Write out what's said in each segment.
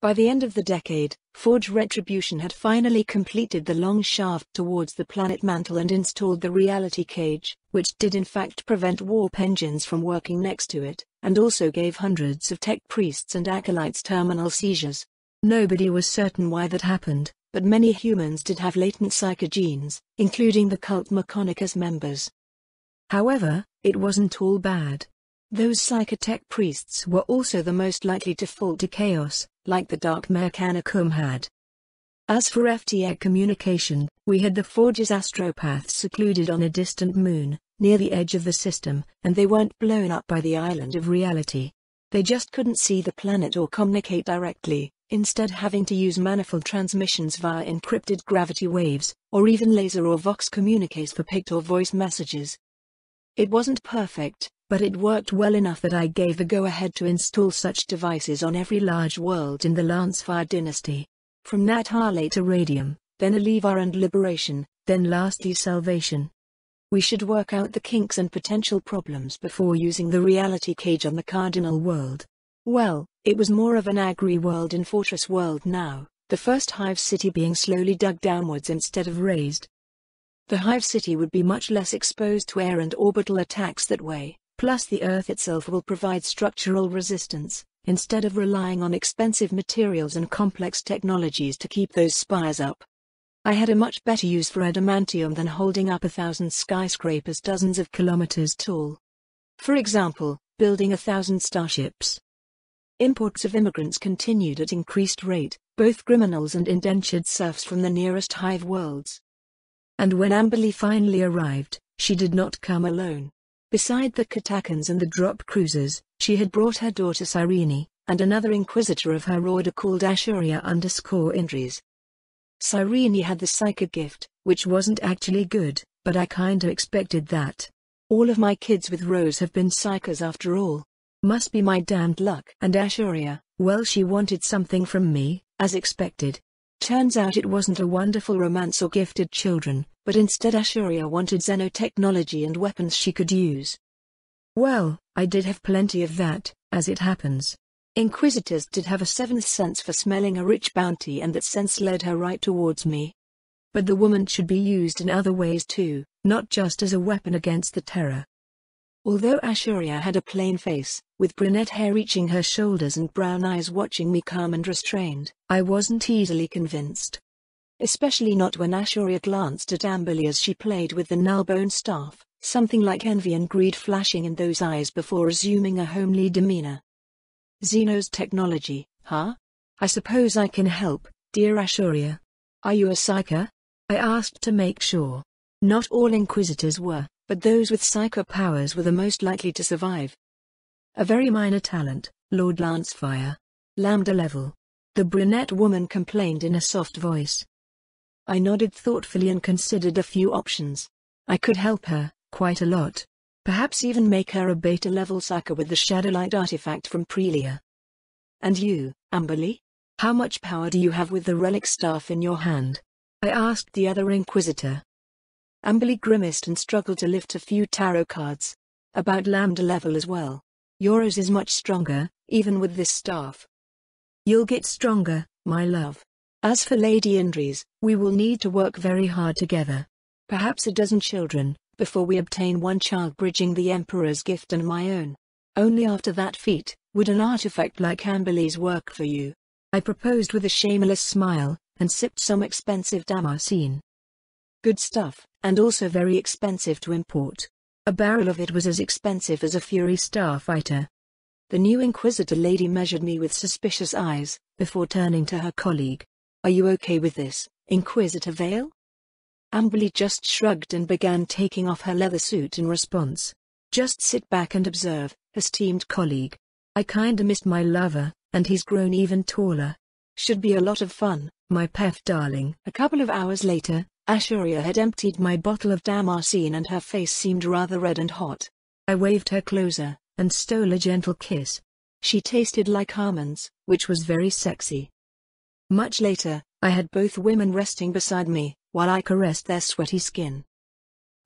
By the end of the decade, Forge Retribution had finally completed the long shaft towards the planet mantle and installed the reality cage, which did in fact prevent warp engines from working next to it, and also gave hundreds of tech priests and acolytes terminal seizures. Nobody was certain why that happened, but many humans did have latent psycho genes, including the cult Mechonicus members. However, it wasn't all bad. Those psychotech priests were also the most likely to fall to chaos, like the Dark Mechanicum had. As for FTE communication, we had the Forge's astropaths secluded on a distant moon, near the edge of the system, and they weren't blown up by the island of reality. They just couldn't see the planet or communicate directly, instead having to use manifold transmissions via encrypted gravity waves, or even laser or vox communiques for pict or voice messages. It wasn't perfect, but it worked well enough that I gave the go-ahead to install such devices on every large world in the Lancefire dynasty. From Nathale to Radium, then Alivar and Liberation, then lastly Salvation. We should work out the kinks and potential problems before using the reality cage on the Cardinal world. Well, it was more of an agri-world and fortress world now, the first hive city being slowly dug downwards instead of raised. The hive city would be much less exposed to air and orbital attacks that way, plus the Earth itself will provide structural resistance, instead of relying on expensive materials and complex technologies to keep those spires up. I had a much better use for adamantium than holding up 1,000 skyscrapers dozens of kilometers tall. For example, building 1,000 starships. Imports of immigrants continued at increased rate, both criminals and indentured serfs from the nearest hive worlds. And when Amberly finally arrived, she did not come alone. Beside the Katakans and the drop cruisers, she had brought her daughter Cyrene, and another inquisitor of her order called Ashuria_Indries. Cyrene had the Psychic gift, which wasn't actually good, but I kinda expected that. All of my kids with Rose have been Psychers after all. Must be my damned luck. And Ashuria, well, she wanted something from me, as expected. Turns out it wasn't a wonderful romance or gifted children, but instead Ashuria wanted xenotechnology and weapons she could use. Well, I did have plenty of that, as it happens. Inquisitors did have a seventh sense for smelling a rich bounty, and that sense led her right towards me. But the woman should be used in other ways too, not just as a weapon against the terror. Although Ashuria had a plain face, with brunette hair reaching her shoulders and brown eyes watching me calm and restrained, I wasn't easily convinced. Especially not when Ashuria glanced at Amberly as she played with the nullbone staff, something like envy and greed flashing in those eyes before assuming a homely demeanor. Xeno's technology, huh? I suppose I can help, dear Ashuria. Are you a psyker? I asked to make sure. Not all Inquisitors were, but those with psycho powers were the most likely to survive. A very minor talent, Lord Lancefire. Lambda level. The brunette woman complained in a soft voice. I nodded thoughtfully and considered a few options. I could help her, quite a lot. Perhaps even make her a beta-level psyker with the Shadowlight artifact from Prelia. And you, Amberly? How much power do you have with the relic staff in your hand? I asked the other Inquisitor. Amberly grimaced and struggled to lift a few tarot cards. About Lambda level as well. Yours is much stronger, even with this staff. You'll get stronger, my love. As for Lady Indries, we will need to work very hard together. Perhaps a dozen children, before we obtain one child bridging the Emperor's gift and my own. Only after that feat, would an artifact like Amberly's work for you. I proposed with a shameless smile, and sipped some expensive Damascene. Good stuff, and also very expensive to import. A barrel of it was as expensive as a Fury starfighter. The new Inquisitor lady measured me with suspicious eyes, before turning to her colleague. Are you okay with this, Inquisitor Vale? Amberly just shrugged and began taking off her leather suit in response. Just sit back and observe, esteemed colleague. I kinda missed my lover, and he's grown even taller. Should be a lot of fun, my pef darling. A couple of hours later, Ashuria had emptied my bottle of Damascene and her face seemed rather red and hot. I waved her closer, and stole a gentle kiss. She tasted like almonds, which was very sexy. Much later, I had both women resting beside me, while I caressed their sweaty skin.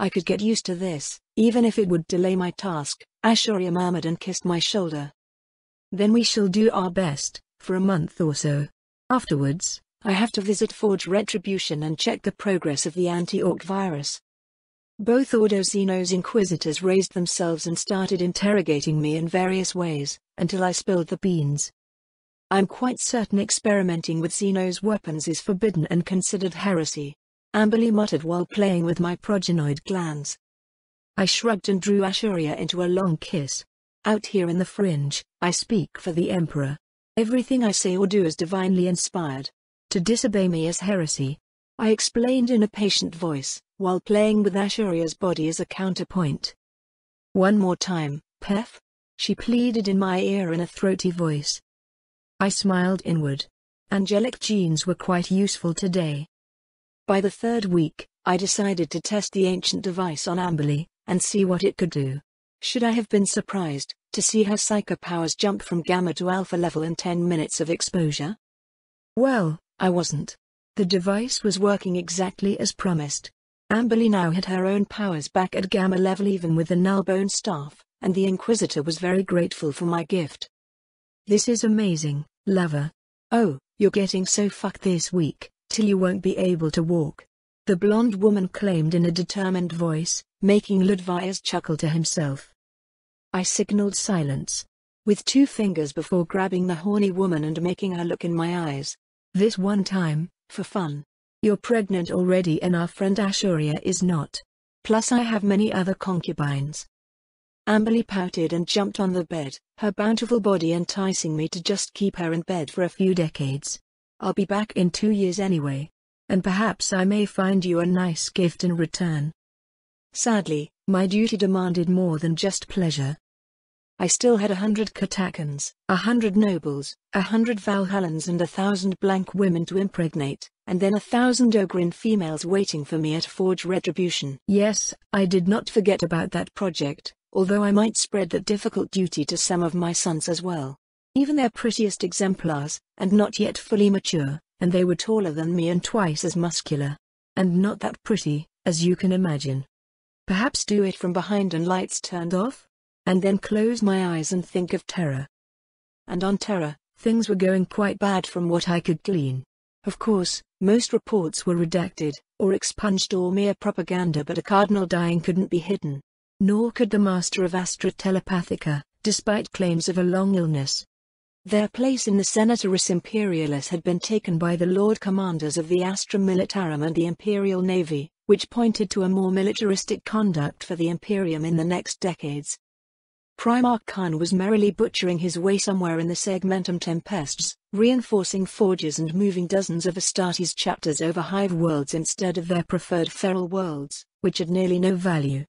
I could get used to this, even if it would delay my task, Ashuria murmured and kissed my shoulder. Then we shall do our best, for a month or so. Afterwards, I have to visit Forge Retribution and check the progress of the anti-orc virus. Both Ordo Xeno's inquisitors raised themselves and started interrogating me in various ways, until I spilled the beans. I'm quite certain experimenting with Xeno's weapons is forbidden and considered heresy, Amberly muttered while playing with my progenoid glands. I shrugged and drew Ashuria into a long kiss. Out here in the fringe, I speak for the Emperor. Everything I say or do is divinely inspired. To disobey me is heresy, I explained in a patient voice, while playing with Ashuria's body as a counterpoint. One more time, Pef? She pleaded in my ear in a throaty voice. I smiled inward. Angelic genes were quite useful today. By the third week, I decided to test the ancient device on Amberly, and see what it could do. Should I have been surprised to see her psycho powers jump from gamma to alpha level in 10 minutes of exposure? Well, I wasn't. The device was working exactly as promised. Amberly now had her own powers back at gamma level even with the nullbone staff, and the Inquisitor was very grateful for my gift. This is amazing, lover. Oh, you're getting so fucked this week, till you won't be able to walk. The blonde woman claimed in a determined voice, making Ludvius chuckle to himself. I signaled silence, with 2 fingers before grabbing the horny woman and making her look in my eyes. This one time, for fun. You're pregnant already and our friend Ashuria is not. Plus I have many other concubines. Amberly pouted and jumped on the bed, her bountiful body enticing me to just keep her in bed for a few decades. I'll be back in 2 years anyway. And perhaps I may find you a nice gift in return. Sadly, my duty demanded more than just pleasure. I still had 100 Katakans, 100 nobles, 100 Valhallans and 1,000 blank women to impregnate, and then 1,000 Ogrin females waiting for me at Forge Retribution. Yes, I did not forget about that project, although I might spread that difficult duty to some of my sons as well. Even their prettiest exemplars, and not yet fully mature, and they were taller than me and twice as muscular. And not that pretty, as you can imagine. Perhaps do it from behind and lights turned off? And then close my eyes and think of Terra. And on Terra, things were going quite bad from what I could glean. Of course, most reports were redacted, or expunged or mere propaganda, but a cardinal dying couldn't be hidden. Nor could the master of Astra Telepathica, despite claims of a long illness. Their place in the Senatoris Imperialis had been taken by the Lord Commanders of the Astra Militarum and the Imperial Navy, which pointed to a more militaristic conduct for the Imperium in the next decades. Primarch Khan was merrily butchering his way somewhere in the Segmentum Tempestes, reinforcing forges and moving dozens of Astartes chapters over hive worlds instead of their preferred feral worlds, which had nearly no value.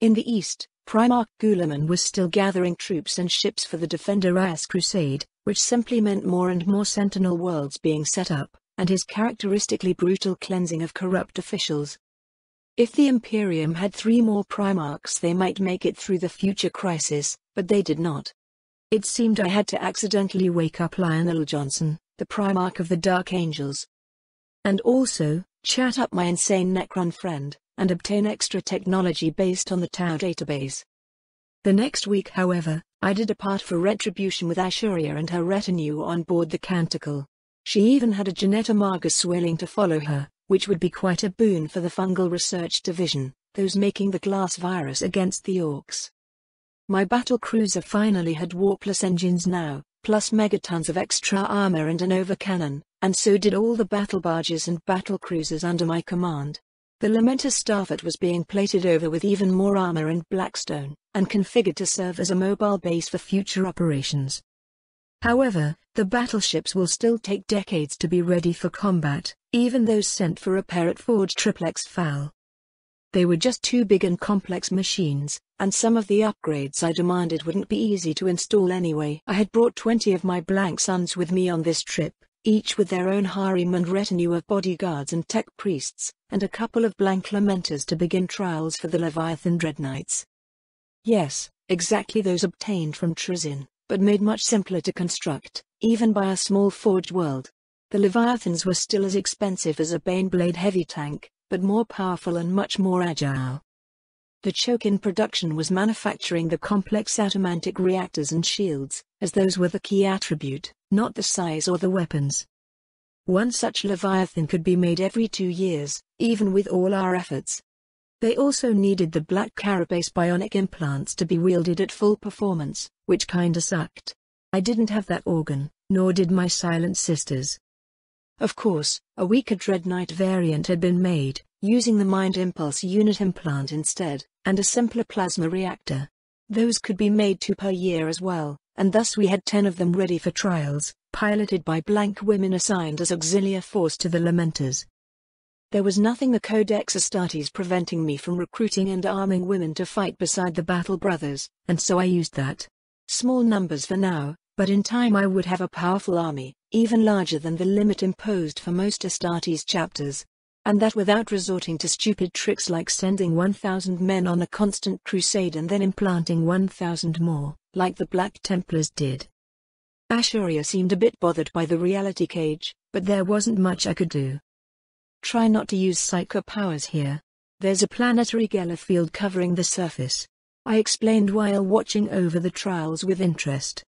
In the east, Primarch Guliman was still gathering troops and ships for the Defenderias Crusade, which simply meant more and more Sentinel worlds being set up, and his characteristically brutal cleansing of corrupt officials. If the Imperium had 3 more Primarchs they might make it through the future crisis, but they did not. It seemed I had to accidentally wake up Lionel Johnson, the Primarch of the Dark Angels. And also, chat up my insane Necron friend, and obtain extra technology based on the Tau database. The next week, however, I did depart for Retribution with Ashuria and her retinue on board the Canticle. She even had a Janetta Margus willing to follow her, which would be quite a boon for the Fungal Research Division, those making the glass virus against the orcs. My battle cruiser finally had warpless engines now, plus megatons of extra armor and an overcannon, and so did all the battle barges and battle cruisers under my command. The Lamentor Starfleet was being plated over with even more armor and blackstone, and configured to serve as a mobile base for future operations. However, the battleships will still take decades to be ready for combat, even those sent for repair at Forge Triplex Foul. They were just too big and complex machines, and some of the upgrades I demanded wouldn't be easy to install anyway. I had brought 20 of my blank sons with me on this trip, each with their own harem and retinue of bodyguards and tech priests, and a couple of blank lamenters to begin trials for the Leviathan Dread Knights. Yes, exactly those obtained from Trizin, but made much simpler to construct, even by a small forged world. The Leviathans were still as expensive as a Baneblade heavy tank, but more powerful and much more agile. The choke in production was manufacturing the complex atomantic reactors and shields, as those were the key attribute, not the size or the weapons. One such Leviathan could be made every 2 years, even with all our efforts. They also needed the black carapace bionic implants to be wielded at full performance, which kinda sucked. I didn't have that organ, nor did my silent sisters. Of course, a weaker Dread Knight variant had been made, using the Mind Impulse unit implant instead, and a simpler plasma reactor. Those could be made 2 per year as well, and thus we had 10 of them ready for trials, piloted by blank women assigned as auxiliary force to the Lamenters. There was nothing the Codex Astartes preventing me from recruiting and arming women to fight beside the Battle Brothers, and so I used that. Small numbers for now, but in time I would have a powerful army, even larger than the limit imposed for most Astartes chapters. And that without resorting to stupid tricks like sending 1,000 men on a constant crusade and then implanting 1,000 more, like the Black Templars did. Ashuria seemed a bit bothered by the reality cage, but there wasn't much I could do. Try not to use psycho powers here. There's a planetary Geller field covering the surface. I explained while watching over the trials with interest.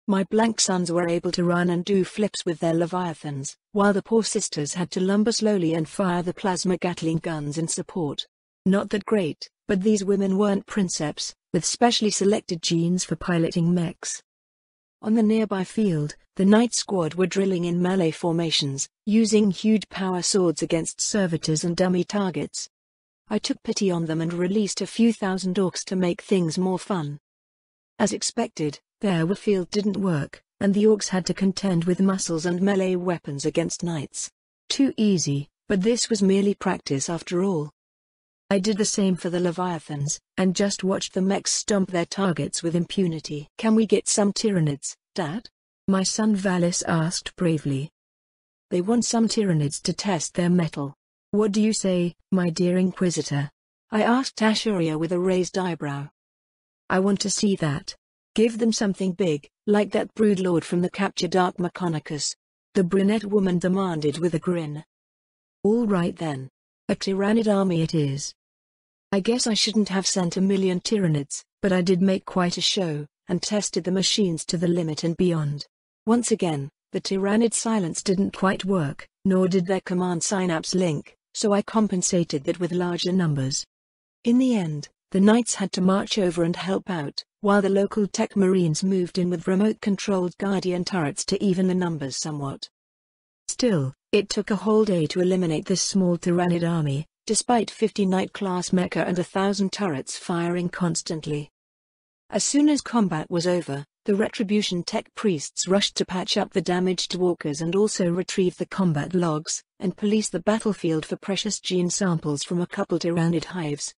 My blank sons were able to run and do flips with their Leviathans, while the poor sisters had to lumber slowly and fire the plasma Gatling guns in support. Not that great, but these women weren't princeps, with specially selected genes for piloting mechs. On the nearby field, the Knight Squad were drilling in melee formations, using huge power swords against servitors and dummy targets. I took pity on them and released a few thousand orcs to make things more fun. As expected, their warfield didn't work, and the orcs had to contend with muscles and melee weapons against knights. Too easy, but this was merely practice after all. I did the same for the Leviathans, and just watched the mechs stomp their targets with impunity. "Can we get some Tyranids, Dad?" my son Valis asked bravely. "They want some Tyranids to test their mettle." "What do you say, my dear Inquisitor?" I asked Ashuria with a raised eyebrow. "I want to see that. Give them something big, like that broodlord from the captured Ark Mechanicus," the brunette woman demanded with a grin. "All right then. A Tyrannid army it is." I guess I shouldn't have sent 1,000,000 Tyranids, but I did make quite a show, and tested the machines to the limit and beyond. Once again, the Tyrannid silence didn't quite work, nor did their command synapse link, so I compensated that with larger numbers. In the end, the Knights had to march over and help out, while the local tech Marines moved in with remote-controlled Guardian turrets to even the numbers somewhat. Still, it took a whole day to eliminate this small Tyrannid army, despite 50 Knight-class mecha and 1,000 turrets firing constantly. As soon as combat was over, the Retribution tech priests rushed to patch up the damage to walkers and also retrieve the combat logs, and police the battlefield for precious gene samples from a couple Tyrannid hives.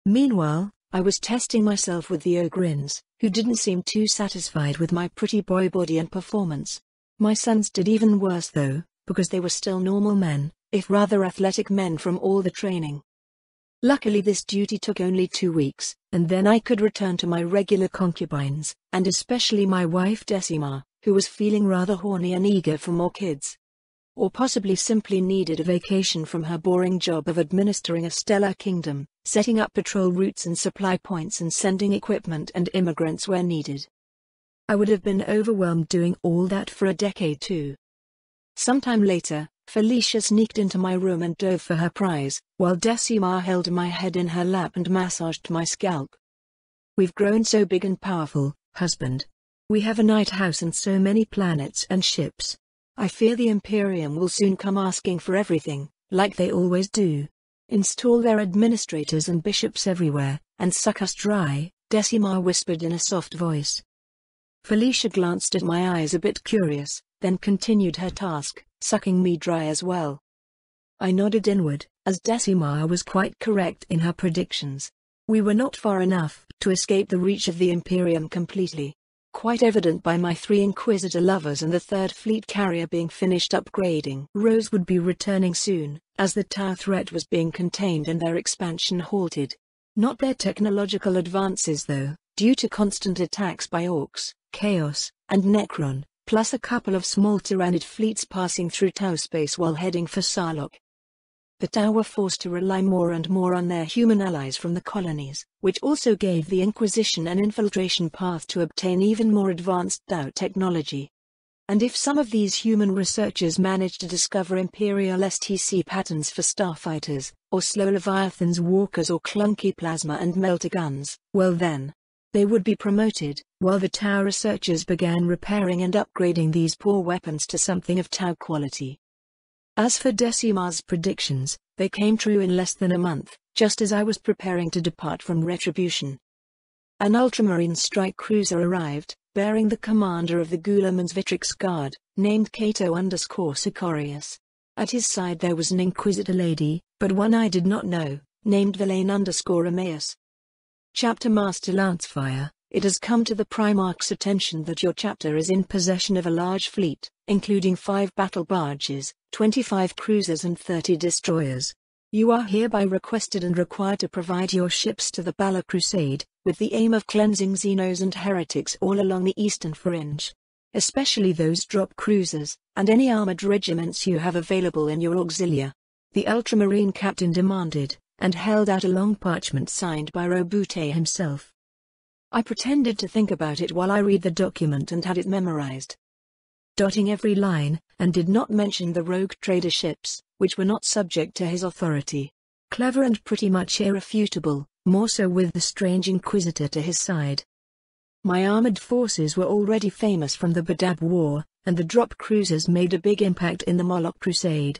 Meanwhile, I was testing myself with the Ogrins, who didn't seem too satisfied with my pretty boy body and performance. My sons did even worse though, because they were still normal men, if rather athletic men from all the training. Luckily this duty took only 2 weeks, and then I could return to my regular concubines, and especially my wife Decima, who was feeling rather horny and eager for more kids. Or possibly simply needed a vacation from her boring job of administering a stellar kingdom, setting up patrol routes and supply points and sending equipment and immigrants where needed. I would have been overwhelmed doing all that for a decade too. Sometime later, Felicia sneaked into my room and dove for her prize, while Decima held my head in her lap and massaged my scalp. "We've grown so big and powerful, husband. We have a night house and so many planets and ships. I fear the Imperium will soon come asking for everything, like they always do. Install their administrators and bishops everywhere, and suck us dry," Decima whispered in a soft voice. Felicia glanced at my eyes a bit curious, then continued her task, sucking me dry as well. I nodded inward, as Decima was quite correct in her predictions. We were not far enough to escape the reach of the Imperium completely. Quite evident by my 3 Inquisitor lovers and the 3rd fleet carrier being finished upgrading. Rose would be returning soon, as the Tau threat was being contained and their expansion halted. Not their technological advances though, due to constant attacks by Orcs, Chaos, and Necron, plus a couple of small Tyrannid fleets passing through Tau space while heading for Sarlocc. The Tau were forced to rely more and more on their human allies from the colonies, which also gave the Inquisition an infiltration path to obtain even more advanced Tau technology. And if some of these human researchers manage to discover Imperial STC patterns for starfighters, or slow Leviathans walkers or clunky plasma and melter guns, well then, they would be promoted, while the Tau researchers began repairing and upgrading these poor weapons to something of Tau quality. As for Decimar's predictions, they came true in less than a month, just as I was preparing to depart from Retribution. An ultramarine strike cruiser arrived, bearing the commander of the Guilliman's Vitrix Guard, named Cato_Sicarius. At his side there was an Inquisitor lady, but one I did not know, named Villain_Emmaus. Chapter Master Lancefire, it has come to the Primarch's attention that your chapter is in possession of a large fleet, including 5 battle barges, 25 cruisers and 30 destroyers. You are hereby requested and required to provide your ships to the Balor Crusade, with the aim of cleansing Xenos and heretics all along the eastern fringe. Especially those drop cruisers, and any armored regiments you have available in your auxilia. The ultramarine captain demanded, and held out a long parchment signed by Robute himself. I pretended to think about it while I read the document and had it memorized, dotting every line, and did not mention the rogue trader ships, which were not subject to his authority. Clever and pretty much irrefutable, more so with the strange Inquisitor to his side. My armored forces were already famous from the Badab War, and the drop cruisers made a big impact in the Moloch Crusade.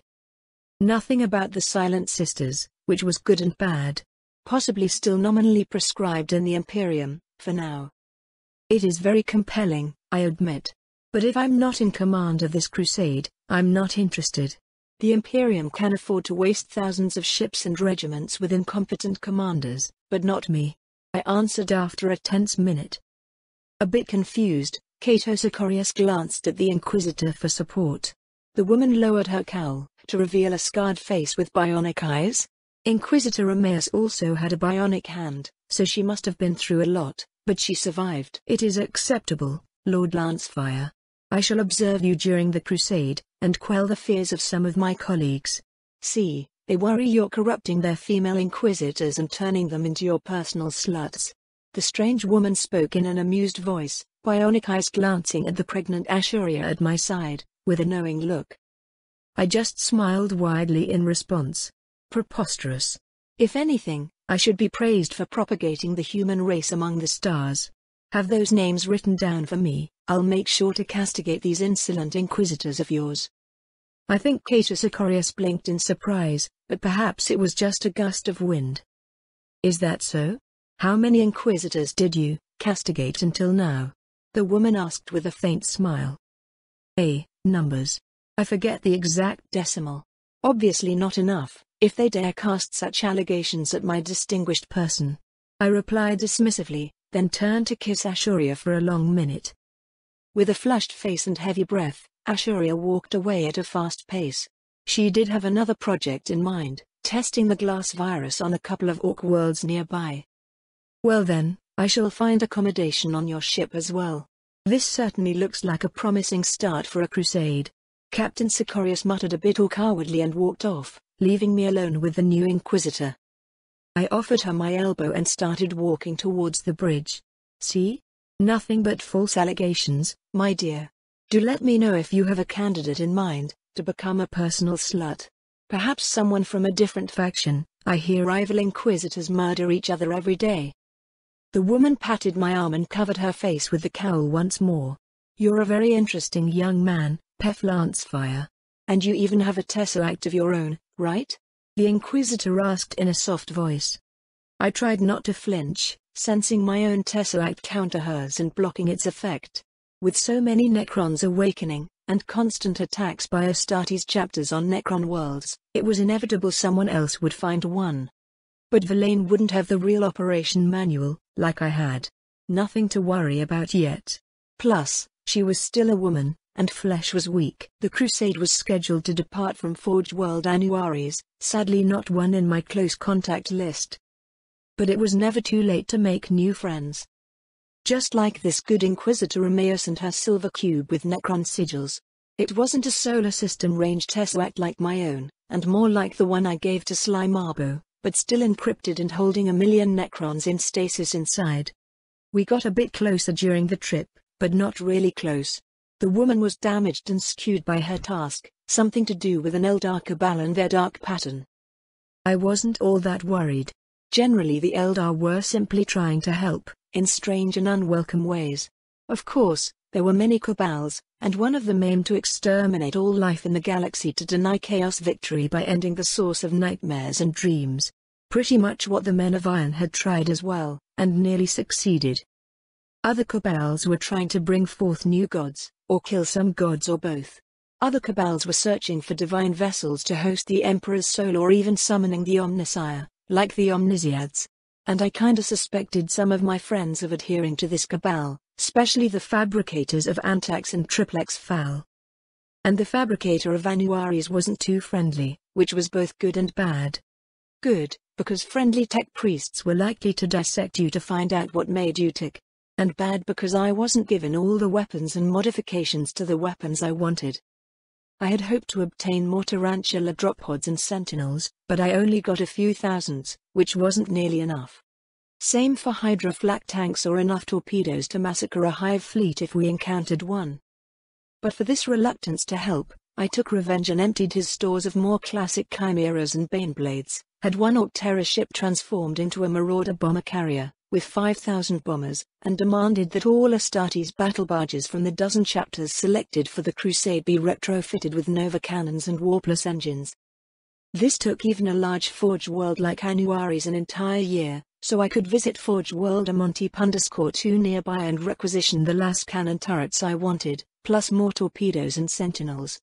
Nothing about the Silent Sisters, which was good and bad. Possibly still nominally prescribed in the Imperium, for now. It is very compelling, I admit. But if I'm not in command of this crusade, I'm not interested. The Imperium can afford to waste thousands of ships and regiments with incompetent commanders, but not me, I answered after a tense minute. A bit confused, Cato_Sicarius glanced at the Inquisitor for support. The woman lowered her cowl, to reveal a scarred face with bionic eyes. Inquisitor Emmaus also had a bionic hand, so she must have been through a lot, but she survived. It is acceptable, Lord Lancefire. I shall observe you during the crusade, and quell the fears of some of my colleagues. See, they worry you're corrupting their female inquisitors and turning them into your personal sluts. The strange woman spoke in an amused voice, bionic eyes glancing at the pregnant Ashuria at my side, with a knowing look. I just smiled widely in response. Preposterous. If anything, I should be praised for propagating the human race among the stars. Have those names written down for me. I'll make sure to castigate these insolent inquisitors of yours. I think Cato_Sicarius blinked in surprise, but perhaps it was just a gust of wind. Is that so? How many inquisitors did you castigate until now? The woman asked with a faint smile. Numbers. I forget the exact decimal. Obviously not enough, if they dare cast such allegations at my distinguished person. I replied dismissively, then turned to kiss Ashuria for a long minute. With a flushed face and heavy breath, Ashuria walked away at a fast pace. She did have another project in mind, testing the glass virus on a couple of orc worlds nearby. Well then, I shall find accommodation on your ship as well. This certainly looks like a promising start for a crusade. Captain Sicarius muttered a bit cowardly and walked off, leaving me alone with the new Inquisitor. I offered her my elbow and started walking towards the bridge. See? Nothing but false allegations, my dear. Do let me know if you have a candidate in mind, to become a personal slut. Perhaps someone from a different faction. I hear rival inquisitors murder each other every day. The woman patted my arm and covered her face with the cowl once more. You're a very interesting young man, Pef Lancefire. And you even have a tesseract of your own, right? The Inquisitor asked in a soft voice. I tried not to flinch, sensing my own tesseract counter hers and blocking its effect. With so many Necrons awakening, and constant attacks by Astartes chapters on Necron worlds, it was inevitable someone else would find one. But Villain wouldn't have the real operation manual, like I had. Nothing to worry about yet. Plus, she was still a woman, and flesh was weak. The crusade was scheduled to depart from Forged World Annuaries, sadly not one in my close contact list. But it was never too late to make new friends. Just like this good Inquisitor Emmaus and her silver cube with Necron sigils. It wasn't a solar system range tesseract like my own, and more like the one I gave to Sly Marbo, but still encrypted and holding 1,000,000 Necrons in stasis inside. We got a bit closer during the trip, but not really close. The woman was damaged and skewed by her task, something to do with an Eldar cabal and their dark pattern. I wasn't all that worried. Generally the Eldar were simply trying to help, in strange and unwelcome ways. Of course, there were many cabals, and one of them aimed to exterminate all life in the galaxy to deny chaos victory by ending the source of nightmares and dreams. Pretty much what the Men of Iron had tried as well, and nearly succeeded. Other cabals were trying to bring forth new gods, or kill some gods or both. Other cabals were searching for divine vessels to host the Emperor's soul or even summoning the Omnissiah, like the Omnisiads. And I kinda suspected some of my friends of adhering to this cabal, especially the fabricators of Antax and Triplex Fal. And the fabricator of Anuaris wasn't too friendly, which was both good and bad. Good, because friendly tech priests were likely to dissect you to find out what made you tick. And bad because I wasn't given all the weapons and modifications to the weapons I wanted. I had hoped to obtain more tarantula drop pods and sentinels, but I only got a few thousands, which wasn't nearly enough. Same for Hydra flak tanks or enough torpedoes to massacre a hive fleet if we encountered one. But for this reluctance to help, I took revenge and emptied his stores of more classic chimeras and baneblades, had one Ork-Terror ship transformed into a Marauder bomber carrier, with 5,000 bombers, and demanded that all Astartes battle barges from the dozen chapters selected for the crusade be retrofitted with Nova cannons and Warplus engines. This took even a large Forge world like Anuaris an entire year, so I could visit Forge World Amontip_2 nearby and requisition the last cannon turrets I wanted, plus more torpedoes and sentinels.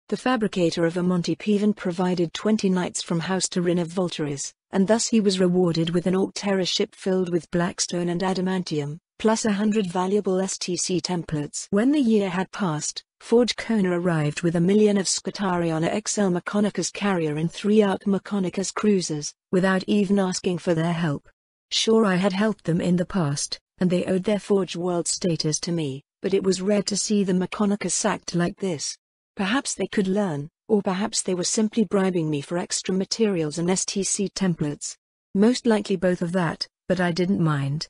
The fabricator of Amontip even provided 20 knights from House Turin of Voltaris, and thus he was rewarded with an Ork-Terror ship filled with blackstone and adamantium, plus 100 valuable STC templates. When the year had passed, Forge Kona arrived with 1 million of Scutariana XL Mechonicus carrier and 3 Arc Mechonicus cruisers, without even asking for their help. Sure, I had helped them in the past, and they owed their Forge World status to me, but it was rare to see the Mechonicus act like this. Perhaps they could learn, or perhaps they were simply bribing me for extra materials and STC templates. Most likely both of that, but I didn't mind.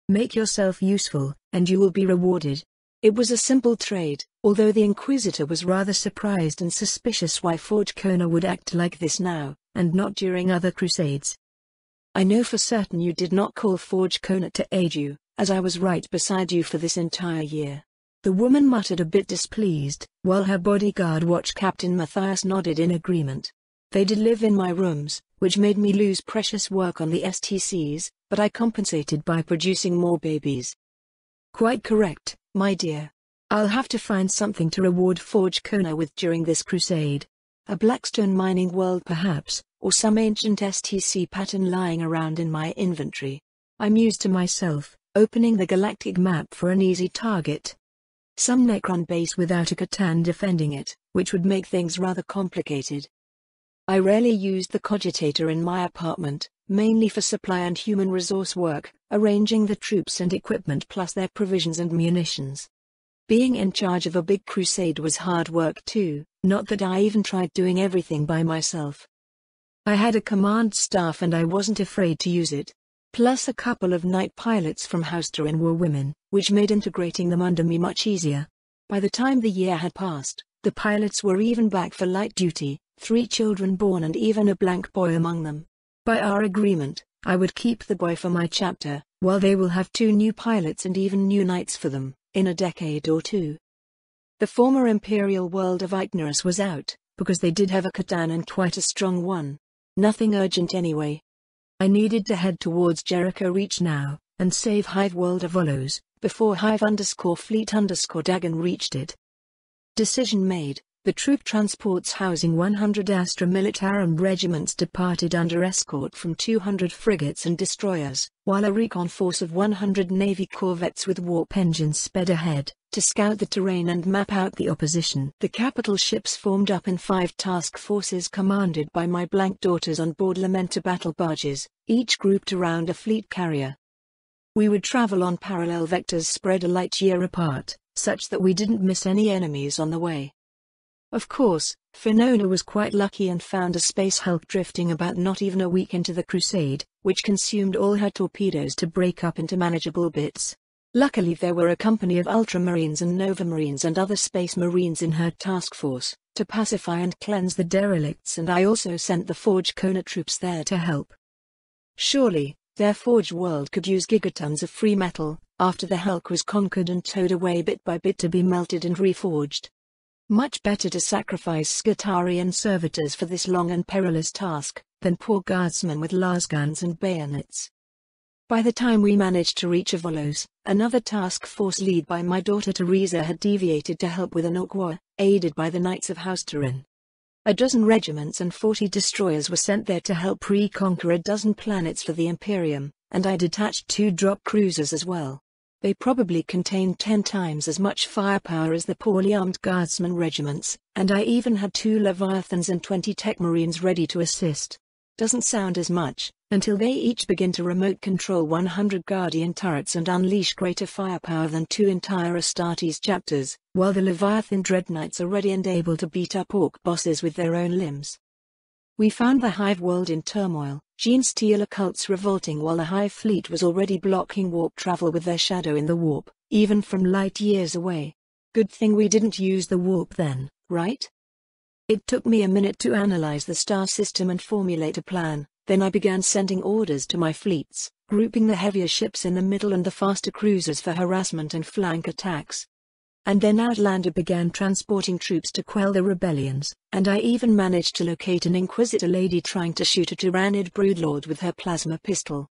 Make yourself useful, and you will be rewarded. It was a simple trade, although the Inquisitor was rather surprised and suspicious why Forge Kona would act like this now, and not during other crusades. I know for certain you did not call Forge Kona to aid you, as I was right beside you for this entire year. The woman muttered a bit displeased, while her bodyguard watch Captain Matthias nodded in agreement. They did live in my rooms, which made me lose precious work on the STCs, but I compensated by producing more babies. Quite correct, my dear. I'll have to find something to reward Forge Kona with during this crusade. A Blackstone mining world perhaps, or some ancient STC pattern lying around in my inventory. I mused to myself, opening the galactic map for an easy target. Some Necron base without a Catan defending it, which would make things rather complicated. I rarely used the cogitator in my apartment, mainly for supply and human resource work, arranging the troops and equipment plus their provisions and munitions. Being in charge of a big crusade was hard work too, not that I even tried doing everything by myself. I had a command staff and I wasn't afraid to use it. Plus a couple of night pilots from House Turin were women, which made integrating them under me much easier. By the time the year had passed, the pilots were even back for light duty, 3 children born and even a blank boy among them. By our agreement, I would keep the boy for my chapter, while they will have 2 new pilots and even new knights for them, in a decade or 2. The former Imperial world of Ignorus was out, because they did have a Catan and quite a strong one. Nothing urgent anyway. I needed to head towards Jericho Reach now, and save Hive World of Olos, before Hive_Fleet_Dagon reached it. Decision made, the troop transports housing 100 Astra Militarum regiments departed under escort from 200 frigates and destroyers, while a recon force of 100 Navy corvettes with warp engines sped ahead, to scout the terrain and map out the opposition. The capital ships formed up in 5 task forces commanded by my blank daughters on board Lamenta battle barges, each grouped around a fleet carrier. We would travel on parallel vectors spread a light year apart, such that we didn't miss any enemies on the way. Of course, Finona was quite lucky and found a space hulk drifting about not even a week into the crusade, which consumed all her torpedoes to break up into manageable bits. Luckily there were a company of Ultramarines and Novamarines and other Space Marines in her task force, to pacify and cleanse the derelicts, and I also sent the Forge Kona troops there to help. Surely, their Forge world could use gigatons of free metal, after the Hulk was conquered and towed away bit by bit to be melted and reforged. Much better to sacrifice Skitarii and servitors for this long and perilous task, than poor guardsmen with lasguns and bayonets. By the time we managed to reach Avolos, another task force led by my daughter Teresa had deviated to help with an Orc war, aided by the Knights of House Turin. A dozen regiments and 40 destroyers were sent there to help reconquer a dozen planets for the Imperium, and I detached 2 drop cruisers as well. They probably contained 10 times as much firepower as the poorly armed guardsman regiments, and I even had 2 Leviathans and 20 Tech Marines ready to assist. Doesn't sound as much, until they each begin to remote control 100 Guardian turrets and unleash greater firepower than 2 entire Astartes chapters, while the Leviathan Dread Knights are ready and able to beat up Orc bosses with their own limbs. We found the Hive world in turmoil, Genestealer occults revolting while the Hive fleet was already blocking warp travel with their shadow in the warp, even from light years away. Good thing we didn't use the warp then, right? It took me a minute to analyze the star system and formulate a plan, then I began sending orders to my fleets, grouping the heavier ships in the middle and the faster cruisers for harassment and flank attacks. And then Outlander began transporting troops to quell the rebellions, and I even managed to locate an Inquisitor lady trying to shoot a Tyrannid broodlord with her plasma pistol.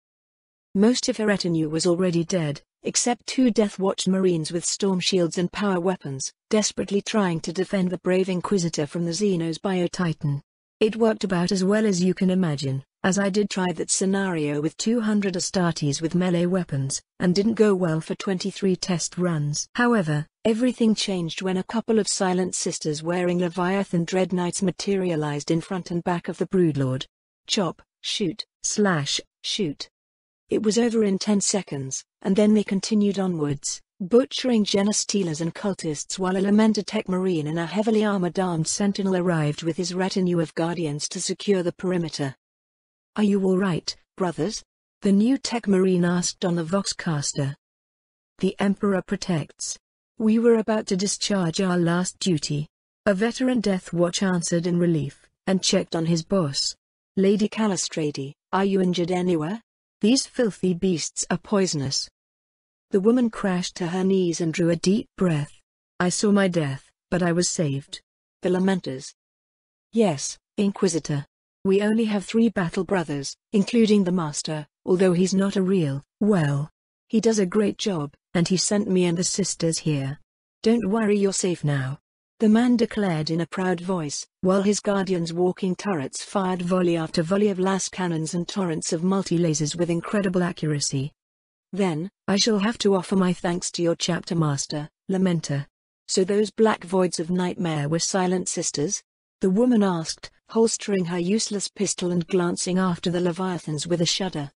Most of her retinue was already dead, except 2 Death Watch Marines with storm shields and power weapons, desperately trying to defend the brave Inquisitor from the Xenos Bio-Titan. It worked about as well as you can imagine, as I did try that scenario with 200 Astartes with melee weapons, and didn't go well for 23 test runs. However, everything changed when a couple of Silent Sisters wearing Leviathan Dread Knights materialized in front and back of the Broodlord. Chop, shoot, slash, shoot. It was over in 10 seconds, and then they continued onwards, butchering Genestealers and cultists while a Lamented Tech Marine and a heavily armored sentinel arrived with his retinue of guardians to secure the perimeter. "Are you all right, brothers?" the new Tech Marine asked on the Voxcaster. "The Emperor protects. We were about to discharge our last duty." A veteran Death Watch answered in relief, and checked on his boss. "Lady Calistrati, are you injured anywhere? These filthy beasts are poisonous." The woman crashed to her knees and drew a deep breath. "I saw my death, but I was saved." "The Lamenters?" "Yes, Inquisitor. We only have 3 battle brothers, including the Master, although he's not a real, well, he does a great job, and he sent me and the sisters here. Don't worry, you're safe now," the man declared in a proud voice, while his guardians' walking turrets fired volley after volley of las cannons and torrents of multi-lasers with incredible accuracy. "Then, I shall have to offer my thanks to your chapter master, Lamenter. So those black voids of nightmare were Silent Sisters?" the woman asked, holstering her useless pistol and glancing after the Leviathans with a shudder.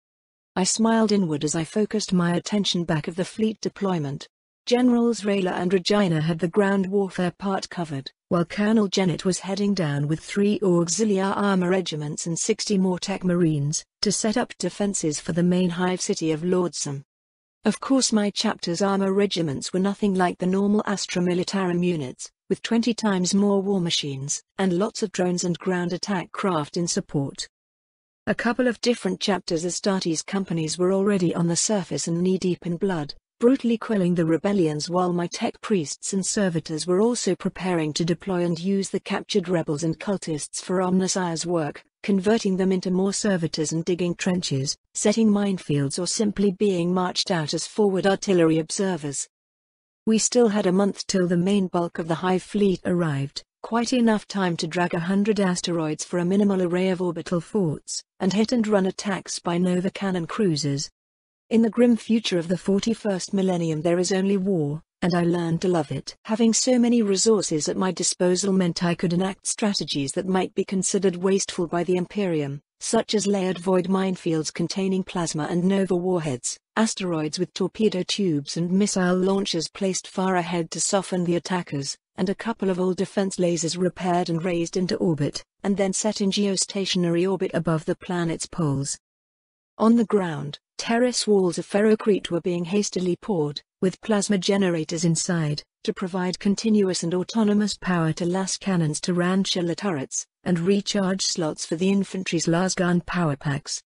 I smiled inward as I focused my attention back of the fleet deployment. Generals Rayla and Regina had the ground warfare part covered, while Colonel Jennett was heading down with 3 auxiliar armor regiments and 60 more Tech Marines, to set up defenses for the main hive city of Lordsome. Of course my chapter's armor regiments were nothing like the normal Astra Militarum units, with 20 times more war machines, and lots of drones and ground attack craft in support. A couple of different chapters' Astartes companies were already on the surface and knee-deep in blood, brutally quelling the rebellions, while my tech priests and servitors were also preparing to deploy and use the captured rebels and cultists for Omnissiah's work, converting them into more servitors and digging trenches, setting minefields, or simply being marched out as forward artillery observers. We still had a month till the main bulk of the Hive fleet arrived, quite enough time to drag 100 asteroids for a minimal array of orbital forts, and hit-and-run attacks by Nova cannon cruisers. In the grim future of the 41st millennium there is only war, and I learned to love it. Having so many resources at my disposal meant I could enact strategies that might be considered wasteful by the Imperium, such as layered void minefields containing plasma and nova warheads, asteroids with torpedo tubes and missile launchers placed far ahead to soften the attackers, and a couple of old defense lasers repaired and raised into orbit, and then set in geostationary orbit above the planet's poles. On the ground, terrace walls of ferrocrete were being hastily poured, with plasma generators inside, to provide continuous and autonomous power to las cannons to tarantula turrets, and recharge slots for the infantry's lasgun power packs.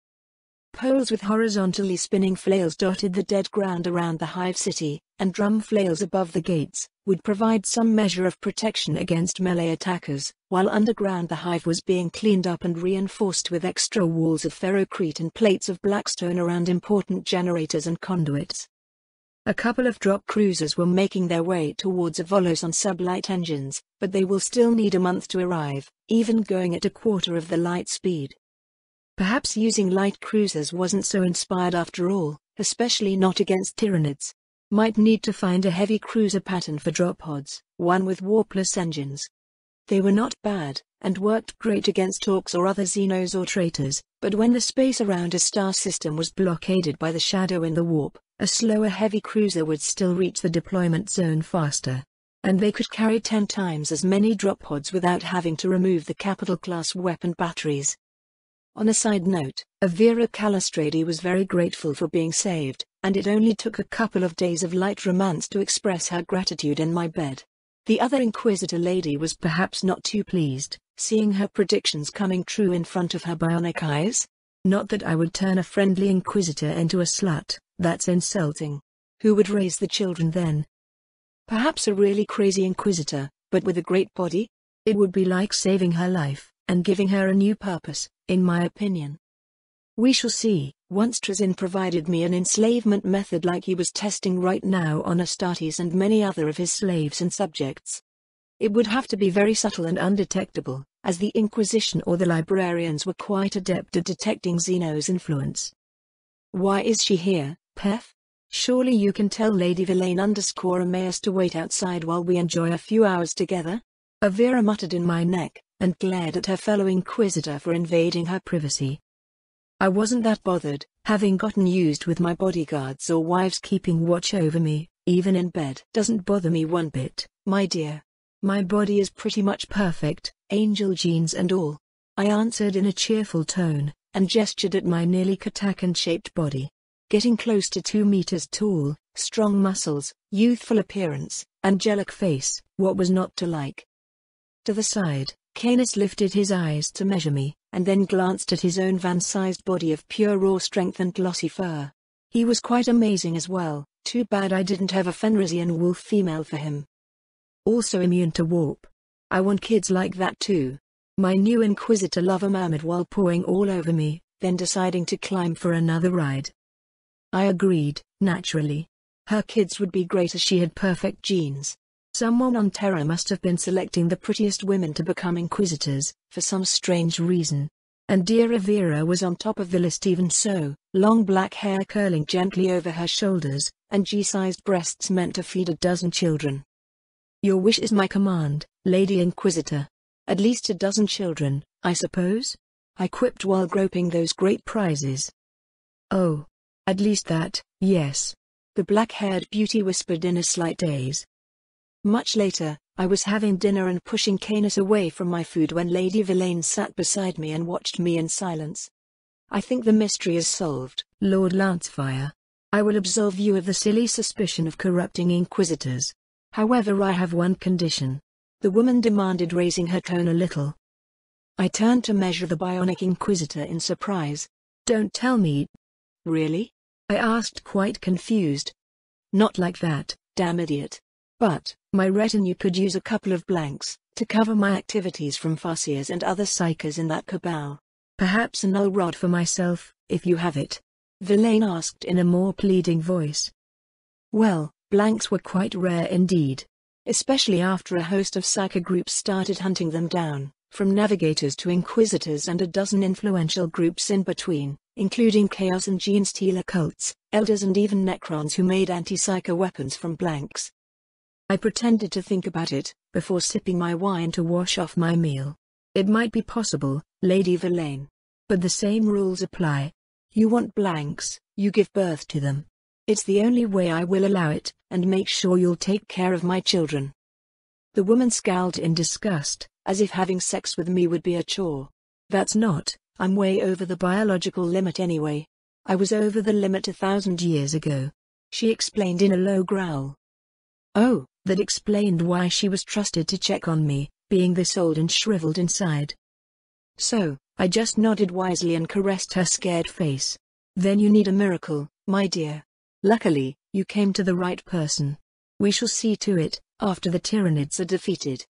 Poles with horizontally spinning flails dotted the dead ground around the hive city, and drum flails above the gates, would provide some measure of protection against melee attackers, while underground the hive was being cleaned up and reinforced with extra walls of ferrocrete and plates of blackstone around important generators and conduits. A couple of drop cruisers were making their way towards Avolos on sublight engines, but they will still need a month to arrive, even going at a quarter of the light speed. Perhaps using light cruisers wasn't so inspired after all, especially not against Tyranids. Might need to find a heavy cruiser pattern for drop pods, one with warpless engines. They were not bad, and worked great against orcs or other Xenos or traitors, but when the space around a star system was blockaded by the shadow in the warp, a slower heavy cruiser would still reach the deployment zone faster. And they could carry 10 times as many drop pods without having to remove the capital-class weapon batteries. On a side note, Avira Calistradi was very grateful for being saved, and it only took a couple of days of light romance to express her gratitude in my bed. The other Inquisitor lady was perhaps not too pleased, seeing her predictions coming true in front of her bionic eyes. Not that I would turn a friendly Inquisitor into a slut, that's insulting. Who would raise the children then? Perhaps a really crazy Inquisitor, but with a great body? It would be like saving her life, and giving her a new purpose, in my opinion. We shall see. Once Trazyn provided me an enslavement method like he was testing right now on Astartes and many other of his slaves and subjects. It would have to be very subtle and undetectable, as the Inquisition or the librarians were quite adept at detecting Xeno's influence. Why is she here, Pef? Surely you can tell Lady Villain _Emmaus to wait outside while we enjoy a few hours together? Avira muttered in my neck, and glared at her fellow Inquisitor for invading her privacy. I wasn't that bothered, having gotten used with my bodyguards or wives keeping watch over me, even in bed. Doesn't bother me one bit, my dear. My body is pretty much perfect, angel genes and all. I answered in a cheerful tone, and gestured at my nearly Katakan-shaped body. Getting close to 2 meters tall, strong muscles, youthful appearance, angelic face, what was not to like? To the side, Canis lifted his eyes to measure me, and then glanced at his own van-sized body of pure raw strength and glossy fur. He was quite amazing as well, too bad I didn't have a Fenrisian wolf female for him. Also immune to warp. I want kids like that too. My new Inquisitor lover murmured while pawing all over me, then deciding to climb for another ride. I agreed, naturally. Her kids would be great as she had perfect genes. Someone on Terra must have been selecting the prettiest women to become Inquisitors, for some strange reason. And dear Avira was on top of the list even so, long black hair curling gently over her shoulders, and G-sized breasts meant to feed a dozen children. Your wish is my command, Lady Inquisitor. At least a dozen children, I suppose? I quipped while groping those great prizes. Oh. At least that, yes. The black-haired beauty whispered in a slight daze. Much later, I was having dinner and pushing Canis away from my food when Lady Villain sat beside me and watched me in silence. I think the mystery is solved, Lord Lancefire. I will absolve you of the silly suspicion of corrupting Inquisitors. However, I have one condition. The woman demanded, raising her tone a little. I turned to measure the bionic Inquisitor in surprise. Don't tell me. Really? I asked, quite confused. Not like that, damn idiot. But, my retinue could use a couple of blanks, to cover my activities from Farseers and other psychers in that cabal. Perhaps a null rod for myself, if you have it. Villain asked in a more pleading voice. Well, blanks were quite rare indeed. Especially after a host of psyker groups started hunting them down, from navigators to Inquisitors and a dozen influential groups in between, including Chaos and Gene Stealer cults, Elders and even Necrons who made anti-psyker weapons from blanks. I pretended to think about it, before sipping my wine to wash off my meal. It might be possible, Lady Villain. But the same rules apply. You want blanks, you give birth to them. It's the only way I will allow it, and make sure you'll take care of my children. The woman scowled in disgust, as if having sex with me would be a chore. That's not. I'm way over the biological limit anyway. I was over the limit 1,000 years ago. she explained in a low growl. Oh, that explained why she was trusted to check on me, being this old and shriveled inside. So, I just nodded wisely and caressed her scared face. Then you need a miracle, my dear. Luckily, you came to the right person. We shall see to it, after the Tyranids are defeated.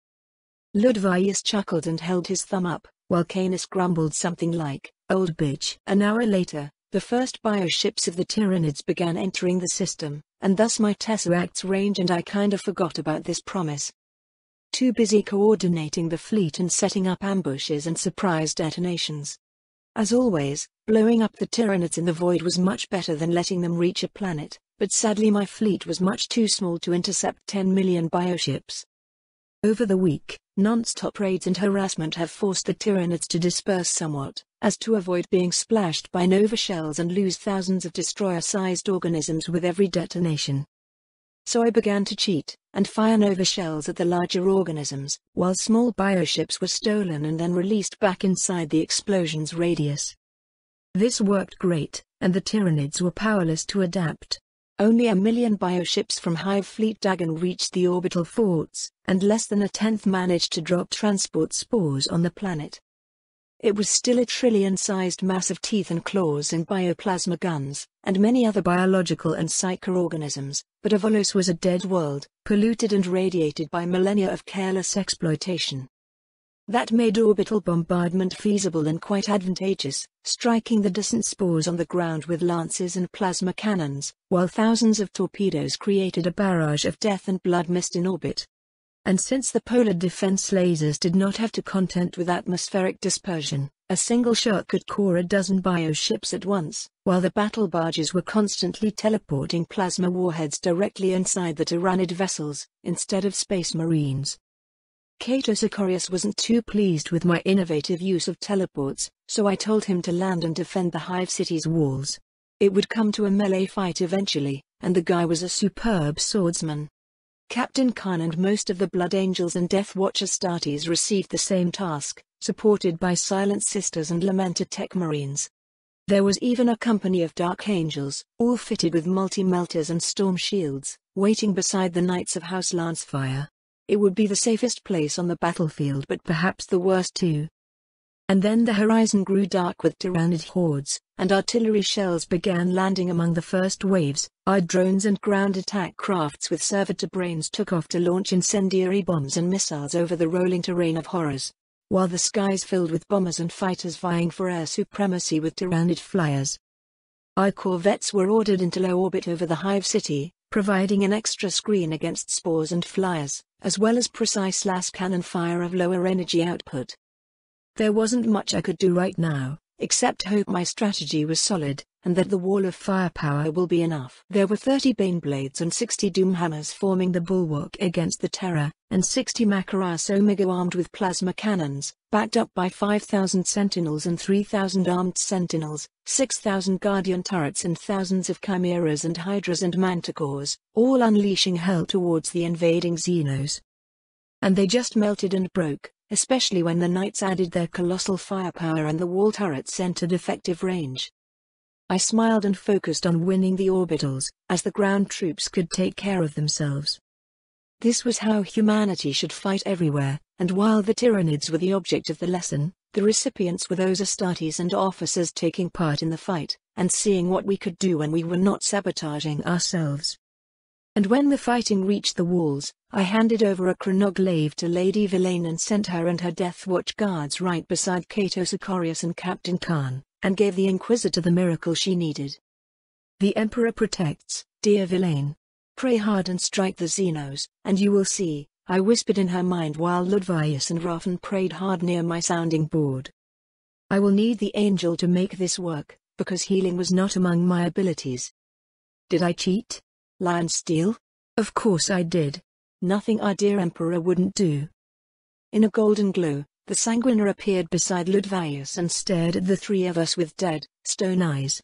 Ludvius chuckled and held his thumb up, while Canis grumbled something like, "Old bitch." An hour later, the first bioships of the Tyranids began entering the system, and thus my Tesseract's range, and I kinda forgot about this promise. Too busy coordinating the fleet and setting up ambushes and surprise detonations. As always, blowing up the Tyranids in the void was much better than letting them reach a planet, but sadly my fleet was much too small to intercept 10 million bioships. Over the week, non-stop raids and harassment have forced the Tyranids to disperse somewhat, as to avoid being splashed by nova shells and lose thousands of destroyer-sized organisms with every detonation. So I began to cheat, and fire nova shells at the larger organisms, while small bioships were stolen and then released back inside the explosion's radius. This worked great, and the Tyranids were powerless to adapt. Only 1 million bioships from Hive Fleet Dagon reached the orbital forts, and less than a tenth managed to drop transport spores on the planet. It was still a trillion-sized mass of teeth and claws and bioplasma guns, and many other biological and psycho-organisms, but Avolos was a dead world, polluted and radiated by millennia of careless exploitation. That made orbital bombardment feasible and quite advantageous, striking the distant spores on the ground with lances and plasma cannons, while thousands of torpedoes created a barrage of death and blood mist in orbit. And since the polar defense lasers did not have to contend with atmospheric dispersion, a single shot could core a dozen bioships at once, while the battle barges were constantly teleporting plasma warheads directly inside the Tyranid vessels, instead of space marines. Cato Sicarius wasn't too pleased with my innovative use of teleports, so I told him to land and defend the Hive City's walls. It would come to a melee fight eventually, and the guy was a superb swordsman. Captain Khan and most of the Blood Angels and Death Watch Astartes received the same task, supported by Silent Sisters and Lamented Tech Marines. There was even a company of Dark Angels, all fitted with multi-melters and storm shields, waiting beside the Knights of House Lancefire. It would be the safest place on the battlefield, but perhaps the worst too. And then the horizon grew dark with Tyranid hordes, and artillery shells began landing among the first waves. Our drones and ground attack crafts with servitor brains took off to launch incendiary bombs and missiles over the rolling terrain of horrors, while the skies filled with bombers and fighters vying for air supremacy with Tyranid flyers. Our corvettes were ordered into low orbit over the Hive City, providing an extra screen against spores and flyers, as well as precise las cannon fire of lower energy output. There wasn't much I could do right now, except hope my strategy was solid, and that the wall of firepower will be enough. There were 30 Baneblades and 60 Doomhammers forming the bulwark against the Terror, and 60 Macaras Omega armed with plasma cannons, backed up by 5,000 Sentinels and 3,000 armed Sentinels, 6,000 Guardian turrets and thousands of Chimeras and Hydras and Manticores, all unleashing hell towards the invading Xenos. And they just melted and broke, especially when the Knights added their colossal firepower and the wall turrets entered effective range. I smiled and focused on winning the orbitals, as the ground troops could take care of themselves. This was how humanity should fight everywhere, and while the Tyranids were the object of the lesson, the recipients were those Astartes and officers taking part in the fight, and seeing what we could do when we were not sabotaging ourselves. And when the fighting reached the walls, I handed over a chronoglaive to Lady Villain and sent her and her Death Watch guards right beside Cato Sicarius and Captain Khan, and gave the Inquisitor the miracle she needed. The Emperor protects, dear Villain. Pray hard and strike the Xenos, and you will see, I whispered in her mind while Ludvius and Raffen prayed hard near my sounding board. I will need the angel to make this work, because healing was not among my abilities. Did I cheat? Lie and steal? Of course I did. Nothing our dear Emperor wouldn't do. In a golden glow, the Sanguiner appeared beside Ludvius and stared at the three of us with dead, stone eyes.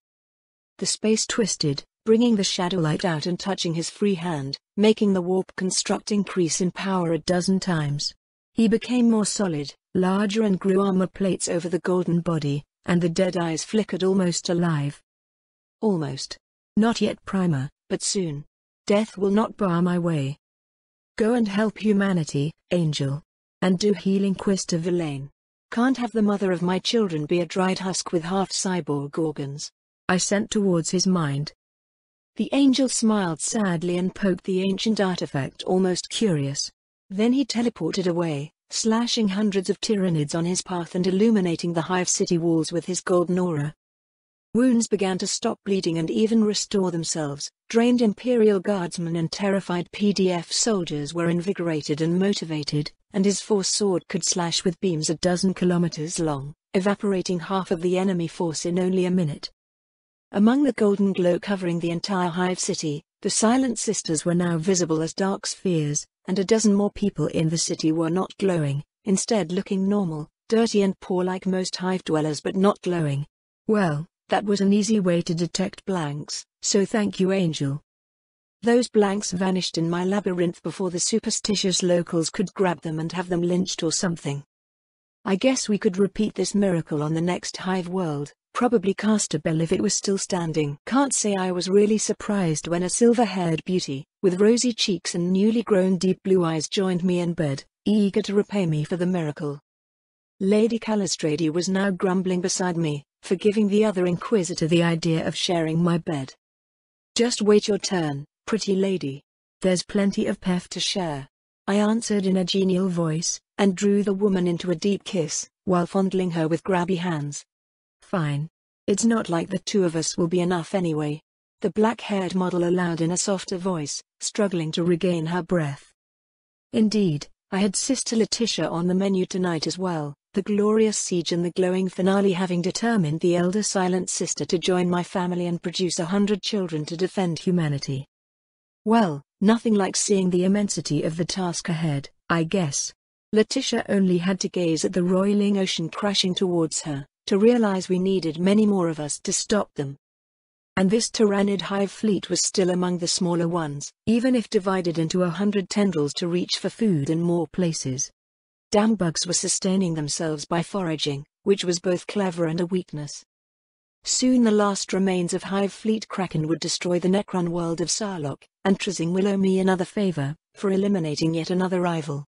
The space twisted, bringing the shadow light out and touching his free hand, making the warp construct increase in power a dozen times. He became more solid, larger and grew armor plates over the golden body, and the dead eyes flickered almost alive. Almost. Not yet primer, but soon. Death will not bar my way. Go and help humanity, Angel. And do healing quest to Villain. Can't have the mother of my children be a dried husk with half-cyborg organs. I sent towards his mind. The angel smiled sadly and poked the ancient artifact, almost curious. Then he teleported away, slashing hundreds of Tyranids on his path and illuminating the Hive City walls with his golden aura. Wounds began to stop bleeding and even restore themselves. Drained Imperial Guardsmen and terrified PDF soldiers were invigorated and motivated, and his force sword could slash with beams a dozen kilometers long, evaporating half of the enemy force in only a minute. Among the golden glow covering the entire Hive City, the Silent Sisters were now visible as dark spheres, and a dozen more people in the city were not glowing, instead looking normal, dirty and poor like most Hive dwellers but not glowing. Well, that was an easy way to detect blanks, so thank you, Angel. Those blanks vanished in my labyrinth before the superstitious locals could grab them and have them lynched or something. I guess we could repeat this miracle on the next Hive world, probably cast a bell if it was still standing. Can't say I was really surprised when a silver-haired beauty, with rosy cheeks and newly grown deep blue eyes joined me in bed, eager to repay me for the miracle. Lady Calistrady was now grumbling beside me, forgiving the other Inquisitor the idea of sharing my bed. Just wait your turn, pretty lady. There's plenty of pef to share. I answered in a genial voice, and drew the woman into a deep kiss, while fondling her with grabby hands. Fine. It's not like the two of us will be enough anyway. The black-haired model allowed in a softer voice, struggling to regain her breath. Indeed, I had Sister Letitia on the menu tonight as well, the glorious siege and the glowing finale having determined the elder Silent Sister to join my family and produce 100 children to defend humanity. Well, nothing like seeing the immensity of the task ahead, I guess. Letitia only had to gaze at the roiling ocean crashing towards her, to realize we needed many more of us to stop them. And this Tyranid Hive fleet was still among the smaller ones, even if divided into 100 tendrils to reach for food in more places. Damn bugs were sustaining themselves by foraging, which was both clever and a weakness. Soon the last remains of Hive Fleet Kraken would destroy the Necron world of Sarlocke, and Trizing will owe me another favor, for eliminating yet another rival.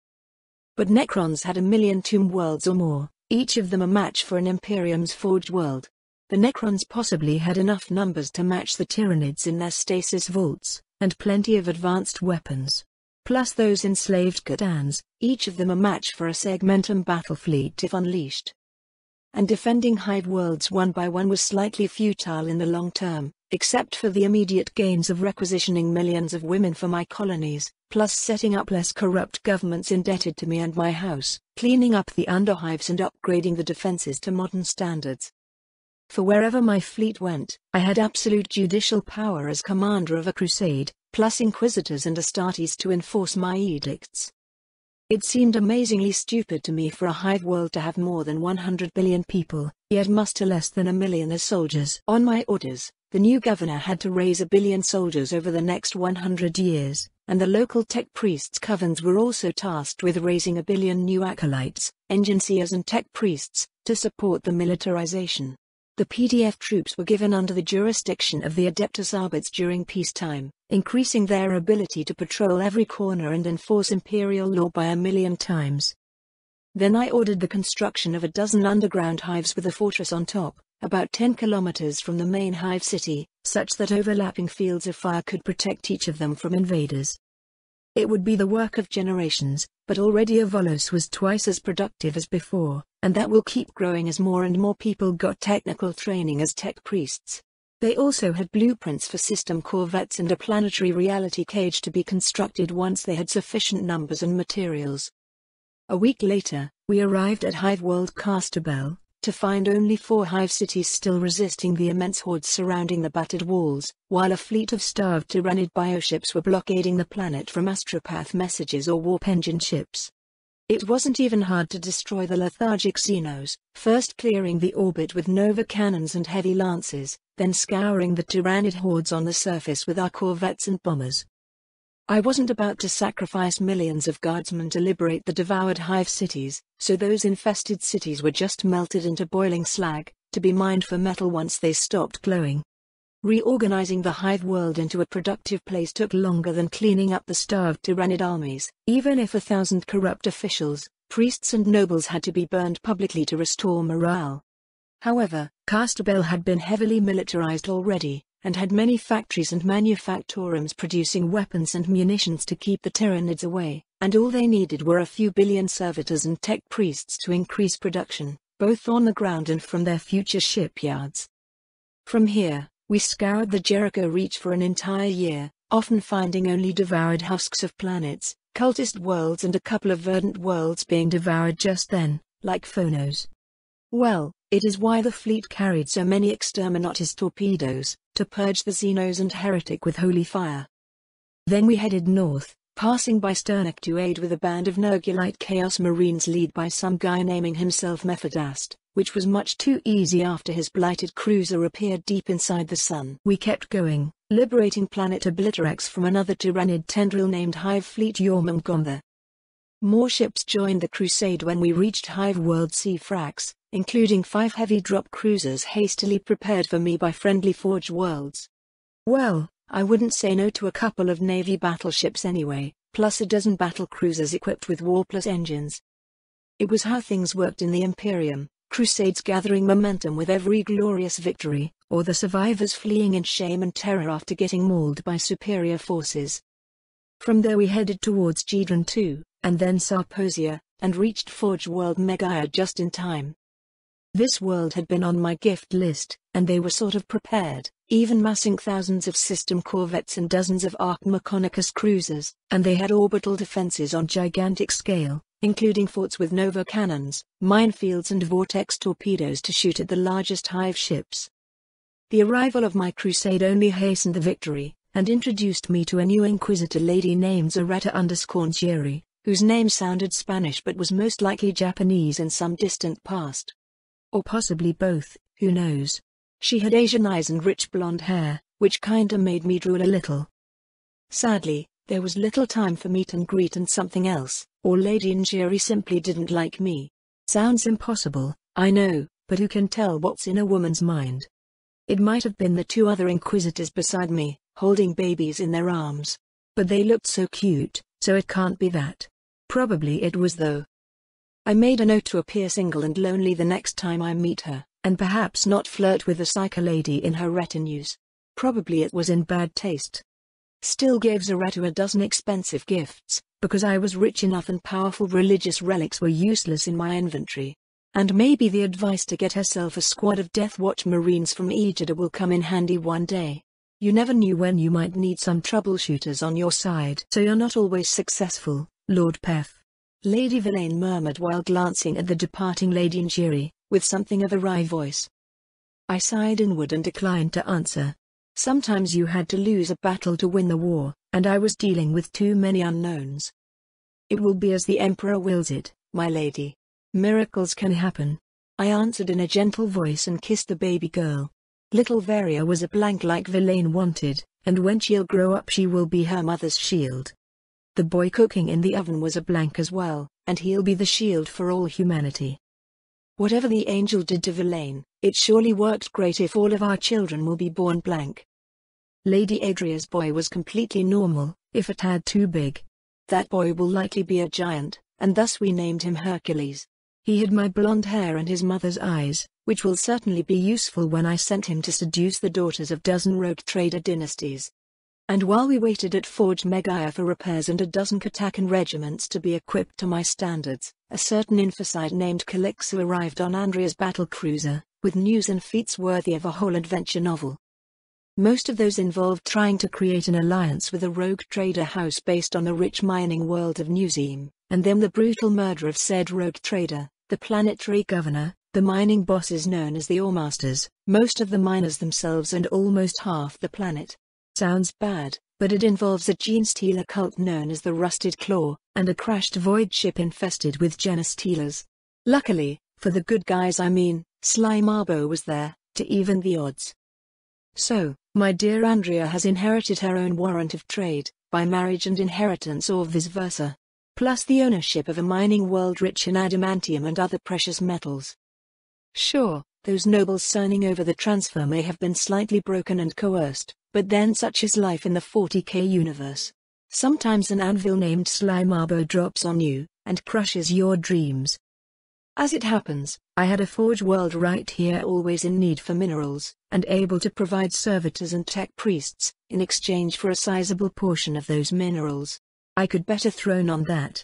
But Necrons had 1,000,000 tomb worlds or more, each of them a match for an Imperium's Forge world. The Necrons possibly had enough numbers to match the Tyranids in their stasis vaults, and plenty of advanced weapons. Plus those enslaved Gotans, each of them a match for a Segmentum battle fleet if unleashed. And defending Hive worlds one by one was slightly futile in the long term, except for the immediate gains of requisitioning millions of women for my colonies, plus setting up less corrupt governments indebted to me and my house, cleaning up the underhives and upgrading the defenses to modern standards. For wherever my fleet went, I had absolute judicial power as commander of a crusade, plus Inquisitors and Astartes to enforce my edicts. It seemed amazingly stupid to me for a Hive world to have more than 100 billion people, yet muster less than 1,000,000 as soldiers. On my orders, the new governor had to raise 1 billion soldiers over the next 100 years, and the local tech priests covens were also tasked with raising 1 billion new acolytes, engineers and tech priests, to support the militarization. The PDF troops were given under the jurisdiction of the Adeptus Arbits during peacetime, increasing their ability to patrol every corner and enforce imperial law by 1,000,000 times. Then I ordered the construction of a dozen underground hives with a fortress on top, about 10 kilometers from the main hive city, such that overlapping fields of fire could protect each of them from invaders. It would be the work of generations, but already Avolos was twice as productive as before, and that will keep growing as more and more people got technical training as tech priests. They also had blueprints for system corvettes and a planetary reality cage to be constructed once they had sufficient numbers and materials. A week later, we arrived at Hive World Castabel, to find only 4 hive cities still resisting the immense hordes surrounding the battered walls, while a fleet of starved Tyranid bioships were blockading the planet from astropath messages or warp engine ships. It wasn't even hard to destroy the lethargic Xenos, first clearing the orbit with Nova cannons and heavy lances, then scouring the Tyranid hordes on the surface with our corvettes and bombers. I wasn't about to sacrifice millions of guardsmen to liberate the devoured hive cities, so those infested cities were just melted into boiling slag, to be mined for metal once they stopped glowing. Reorganizing the Hive world into a productive place took longer than cleaning up the starved Tyrannid armies. Even if 1,000 corrupt officials, priests and nobles had to be burned publicly to restore morale. However, Castabel had been heavily militarized already, and had many factories and manufactorums producing weapons and munitions to keep the Tyrannids away, and all they needed were a few billion servitors and tech priests to increase production, both on the ground and from their future shipyards. From here, we scoured the Jericho Reach for an entire year, often finding only devoured husks of planets, cultist worlds and a couple of verdant worlds being devoured just then, like Phonos. Well, it is why the fleet carried so many exterminatus torpedoes, to purge the Xenos and Heretic with holy fire. Then we headed north, passing by Sternek to aid with a band of Nergulite Chaos Marines led by some guy naming himself Mephidast, which was much too easy after his blighted cruiser appeared deep inside the sun. We kept going, liberating planet Obliterax from another Tyrannid tendril named Hive Fleet Jormungandr. More ships joined the crusade when we reached Hive World Sea Frax, including 5 heavy drop cruisers hastily prepared for me by friendly Forge Worlds. Well, I wouldn't say no to a couple of Navy battleships anyway, plus a dozen battle cruisers equipped with Warplus engines. It was how things worked in the Imperium, crusades gathering momentum with every glorious victory, or the survivors fleeing in shame and terror after getting mauled by superior forces. From there we headed towards Gedron II, and then Sarposia, and reached Forge World Megaia just in time. This world had been on my gift list, and they were sort of prepared, even massing thousands of system corvettes and dozens of Arch Mechonicus cruisers, and they had orbital defenses on gigantic scale, including forts with Nova cannons, minefields and vortex torpedoes to shoot at the largest Hive ships. The arrival of my crusade only hastened the victory, and introduced me to a new Inquisitor lady named Zaretta_Njeri, whose name sounded Spanish but was most likely Japanese in some distant past. Or possibly both, who knows. She had Asian eyes and rich blonde hair, which kinda made me drool a little. Sadly, there was little time for meet and greet and something else, or Lady Njeri simply didn't like me. Sounds impossible, I know, but who can tell what's in a woman's mind? It might have been the 2 other Inquisitors beside me, holding babies in their arms. But they looked so cute, so it can't be that. Probably it was though. I made a note to appear single and lonely the next time I meet her, and perhaps not flirt with the psycho lady in her retinues. Probably it was in bad taste. Still gave Zaretta a dozen expensive gifts, because I was rich enough and powerful religious relics were useless in my inventory. And maybe the advice to get herself a squad of Death Watch Marines from Ejida will come in handy one day. You never knew when you might need some troubleshooters on your side. So you're not always successful, Lord Pef. Lady Villain murmured while glancing at the departing Lady Njeri, with something of a wry voice. I sighed inward and declined to answer. Sometimes you had to lose a battle to win the war, and I was dealing with too many unknowns. It will be as the Emperor wills it, my lady. Miracles can happen. I answered in a gentle voice and kissed the baby girl. Little Varia was a blank like Villain wanted, and when she'll grow up she will be her mother's shield. The boy cooking in the oven was a blank as well, and he'll be the shield for all humanity. Whatever the angel did to Villain, it surely worked great if all of our children will be born blank. Lady Adria's boy was completely normal, if a tad too big. That boy will likely be a giant, and thus we named him Hercules. He had my blonde hair and his mother's eyes, which will certainly be useful when I sent him to seduce the daughters of dozen rogue trader dynasties. And while we waited at Forge Megaia for repairs and a dozen Katakan regiments to be equipped to my standards, a certain inficide named Calixu arrived on Andrea's battlecruiser, with news and feats worthy of a whole adventure novel. Most of those involved trying to create an alliance with a rogue trader house based on the rich mining world of Newseam, and then the brutal murder of said rogue trader, the planetary governor, the mining bosses known as the Oremasters, most of the miners themselves and almost half the planet. Sounds bad, but it involves a gene stealer cult known as the Rusted Claw, and a crashed void ship infested with gene stealers. Luckily, for the good guys Sly Marbo was there, to even the odds. So, my dear Andrea has inherited her own warrant of trade, by marriage and inheritance or vice versa. Plus the ownership of a mining world rich in adamantium and other precious metals. Sure, Those nobles signing over the transfer may have been slightly broken and coerced, but then such is life in the 40k universe. Sometimes an anvil named Sly Marbo drops on you, and crushes your dreams. As it happens, I had a forge world right here always in need for minerals, and able to provide servitors and tech priests, in exchange for a sizable portion of those minerals. I could bet a throne on that.